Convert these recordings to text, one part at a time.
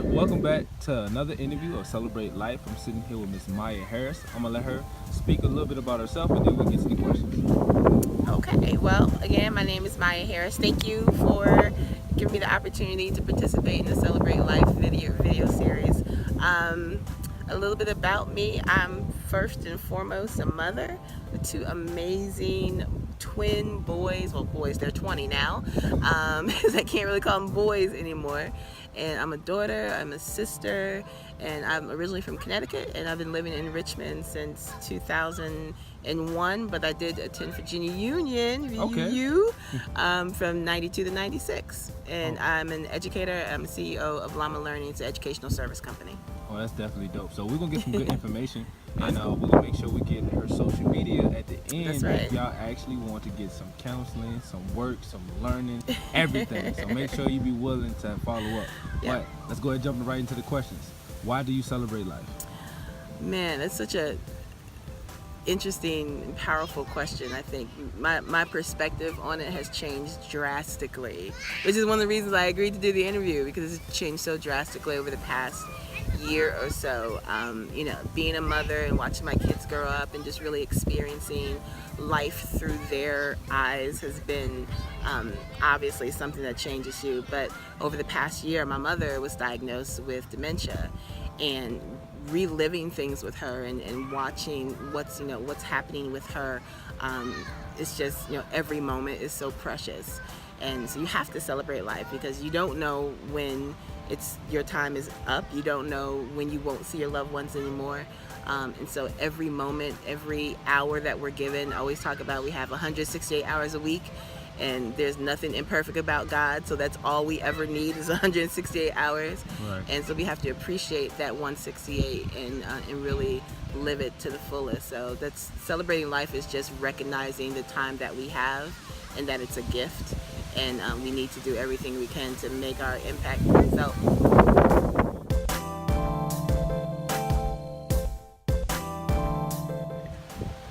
Welcome back to another interview of Celebrate Life. I'm sitting here with Miss Maya Harris. I'm gonna let her speak a little bit about herself and then we'll get to the questions. Okay, well, again, my name is Maya Harris. Thank you for giving me the opportunity to participate in the Celebrate Life video series. A little bit about me. I'm first and foremost a mother with two amazing twin boys. Well, boys, they're 20 now. I can't really call them boys anymore. And I'm a daughter, I'm a sister, and I'm originally from Connecticut, and I've been living in Richmond since 2001, but I did attend Virginia Union, Okay. VUU, from 92 to 96. And I'm an educator, I'm a CEO of Lama Learning. It's an educational service company. Oh, that's definitely dope. So we're gonna get some good information, and we're gonna make sure we get her social media at the end. That's right. If y'all actually want to get some counseling, some work, some learning, everything. So make sure you be willing to follow up. Yeah. But let's go ahead and jump right into the questions. Why do you celebrate life? Man, that's such a interesting and powerful question. I think my perspective on it has changed drastically, which is one of the reasons I agreed to do the interview, because it's changed so drastically over the past year or so. Being a mother and watching my kids grow up and just really experiencing life through their eyes has been obviously something that changes you. But over the past year, my mother was diagnosed with dementia, and reliving things with her and watching what's happening with her, it's just, every moment is so precious. And so you have to celebrate life, because you don't know when your time is up. You don't know when you won't see your loved ones anymore. And so every moment, every hour that we're given, I always talk about we have 168 hours a week, and there's nothing imperfect about God, so that's all we ever need is 168 hours. Right. And so we have to appreciate that 168 and really live it to the fullest. So that's celebrating life, is just recognizing the time that we have and that it's a gift, and we need to do everything we can to make our impact felt.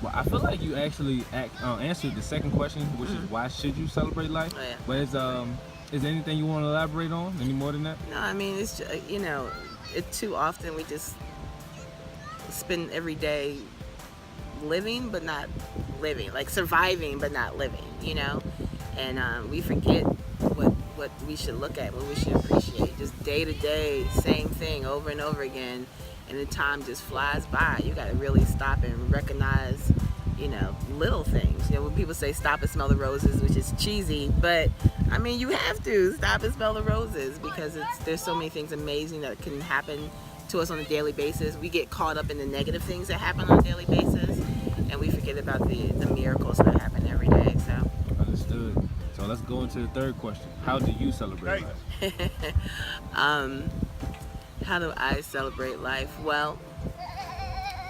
Well, I feel like you actually answered the second question, which is why should you celebrate life? Oh, yeah. But is there anything you want to elaborate on? Any more than that? No, I mean, it's just, too often we just spend every day living but not living, like surviving but not living, and we forget what we should look at, what we should appreciate. Just day to day, same thing over and over again, and the time just flies by. You got to really stop and recognize, little things. When people say stop and smell the roses, which is cheesy, but I mean, you have to stop and smell the roses, because there's so many things amazing that can happen to us on a daily basis. We get caught up in the negative things that happen on a daily basis, and we forget about the miracles that happen every day. So Understood. So let's go into the third question. How do you celebrate life? how do I celebrate life? Well,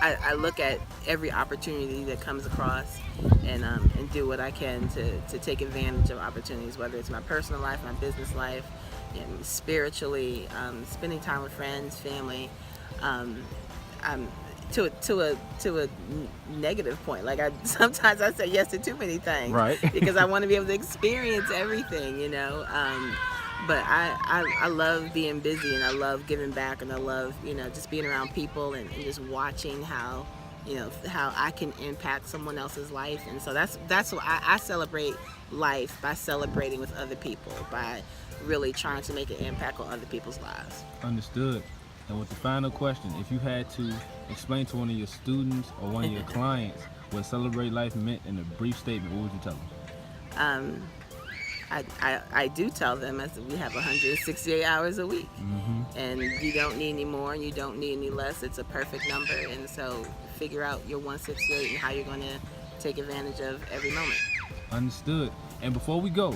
I look at every opportunity that comes across, and do what I can to take advantage of opportunities, whether it's my personal life, my business life, spiritually, spending time with friends, family, to a negative point. Like sometimes I say yes to too many things, Right. because I want to be able to experience everything, But I love being busy, and I love giving back, and I love, just being around people and just watching how I can impact someone else's life. And so that's why I celebrate life, by celebrating with other people, by really trying to make an impact on other people's lives. Understood. And with the final question, if you had to explain to one of your students or one of your clients what celebrate life meant in a brief statement, what would you tell them? I do tell them, as we have 168 hours a week, and you don't need any more and you don't need any less. It's a perfect number, and so figure out your 168 and how you're going to take advantage of every moment. Understood. And before we go,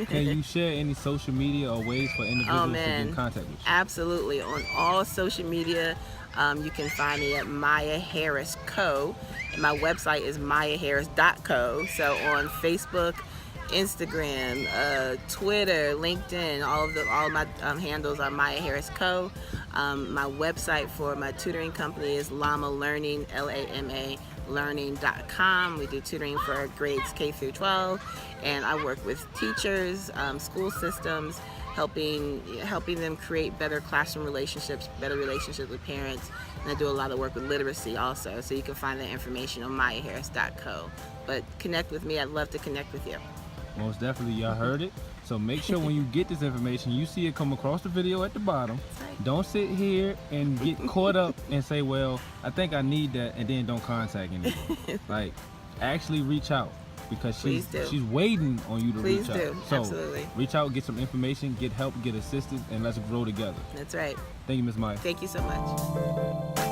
can you share any social media or ways for individuals to get in contact with you? Absolutely. On all social media, you can find me at Maya Harris Co. And my website is mayaharris.co. So on Facebook, Instagram, Twitter, LinkedIn, all of my handles are Maya Harris Co. My website for my tutoring company is Lama Learning, Lama learning.com. We do tutoring for grades K through 12, and I work with teachers, school systems, helping them create better classroom relationships, better relationships with parents. And I do a lot of work with literacy also. So you can find that information on mayaharris.co. But connect with me. I'd love to connect with you. Most definitely, y'all heard it. So make sure when you get this information, you see it come across the video at the bottom. Right. Don't sit here and get caught up and say, well, I think I need that, and then don't contact anyone. Like, actually reach out, because she's waiting on you to reach out. Please do. So Absolutely. reach out, get some information, get help, get assistance, and let's grow together. That's right. Thank you, Ms. Maya. Thank you so much.